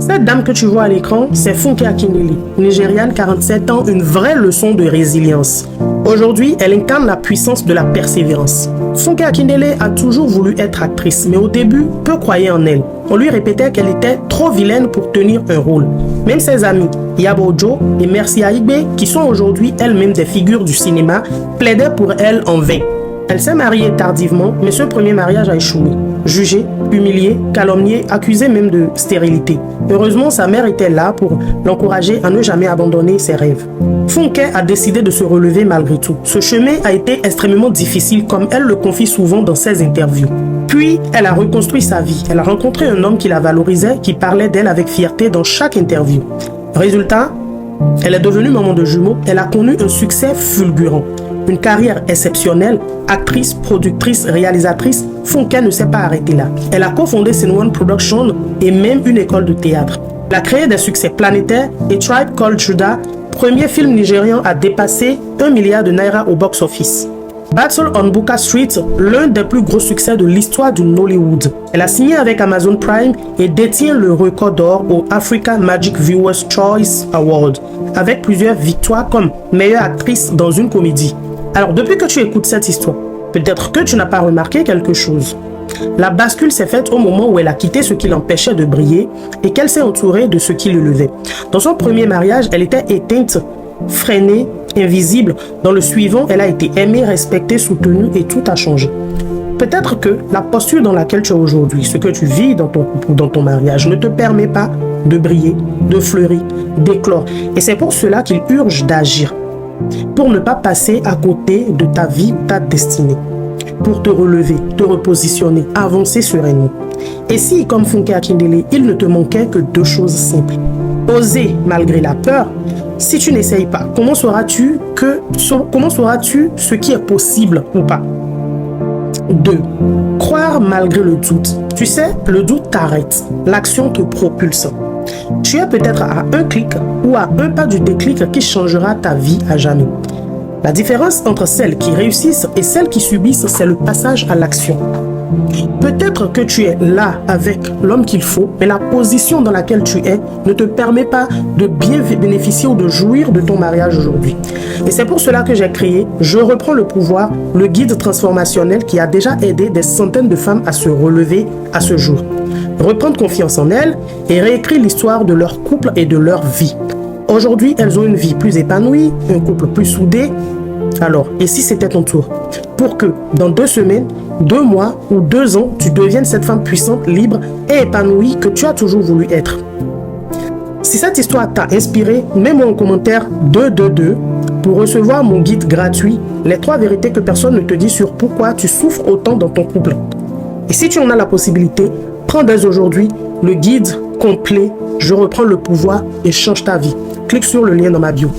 Cette dame que tu vois à l'écran, c'est Funke Akindele, nigériane, 47 ans, une vraie leçon de résilience. Aujourd'hui, elle incarne la puissance de la persévérance. Funke Akindele a toujours voulu être actrice, mais au début, peu croyaient en elle. On lui répétait qu'elle était trop vilaine pour tenir un rôle. Même ses amis, Iyabo Ojo et Mercy Aigbe, qui sont aujourd'hui elles-mêmes des figures du cinéma, plaidaient pour elle en vain. Elle s'est mariée tardivement, mais ce premier mariage a échoué. Jugée, humiliée, calomniée, accusée même de stérilité. Heureusement, sa mère était là pour l'encourager à ne jamais abandonner ses rêves. Funke a décidé de se relever malgré tout. Ce chemin a été extrêmement difficile, comme elle le confie souvent dans ses interviews. Puis, elle a reconstruit sa vie. Elle a rencontré un homme qui la valorisait, qui parlait d'elle avec fierté dans chaque interview. Résultat, elle est devenue maman de jumeaux. Elle a connu un succès fulgurant. Une carrière exceptionnelle, actrice, productrice, réalisatrice, Funke ne s'est pas arrêtée là. Elle a cofondé Sin1 Production et même une école de théâtre. Elle a créé des succès planétaires et Tribe Called Judah, premier film nigérian à dépasser 1 milliard de naira au box-office. Battle on Buka Street, l'un des plus gros succès de l'histoire du Nollywood. Elle a signé avec Amazon Prime et détient le record d'or au Africa Magic Viewers Choice Award, avec plusieurs victoires comme meilleure actrice dans une comédie. Alors, depuis que tu écoutes cette histoire, peut-être que tu n'as pas remarqué quelque chose. La bascule s'est faite au moment où elle a quitté ce qui l'empêchait de briller et qu'elle s'est entourée de ce qui le levait. Dans son premier mariage, elle était éteinte, freinée, invisible. Dans le suivant, elle a été aimée, respectée, soutenue et tout a changé. Peut-être que la posture dans laquelle tu es aujourd'hui, ce que tu vis dans ton mariage, ne te permet pas de briller, de fleurir, d'éclore. Et c'est pour cela qu'il urge d'agir, pour ne pas passer à côté de ta vie ou ta destinée, pour te relever, te repositionner, avancer sereinement. Et si, comme Funke Akindele, il ne te manquait que 2 choses simples. Oser malgré la peur. Si tu n'essayes pas, comment sauras-tu ce qui est possible ou pas? 2. Croire malgré le doute. Tu sais, le doute t'arrête, l'action te propulse. Tu es peut-être à un clic ou à un pas du déclic qui changera ta vie à jamais. La différence entre celles qui réussissent et celles qui subissent, c'est le passage à l'action. Peut-être que tu es là avec l'homme qu'il faut, mais la position dans laquelle tu es ne te permet pas de bien bénéficier ou de jouir de ton mariage aujourd'hui. Et c'est pour cela que j'ai créé Je reprends le pouvoir, le guide transformationnel qui a déjà aidé des centaines de femmes à se relever à ce jour. Reprendre confiance en elles et réécrire l'histoire de leur couple et de leur vie. Aujourd'hui, elles ont une vie plus épanouie, un couple plus soudé. Alors, et si c'était ton tour? Pour que dans 2 semaines, 2 mois ou 2 ans, tu deviennes cette femme puissante, libre et épanouie que tu as toujours voulu être. Si cette histoire t'a inspiré, mets-moi en commentaire 222 pour recevoir mon guide gratuit, les 3 vérités que personne ne te dit sur pourquoi tu souffres autant dans ton couple. Et si tu en as la possibilité, prends dès aujourd'hui le guide complet Je reprends le pouvoir et change ta vie. Clique sur le lien dans ma bio.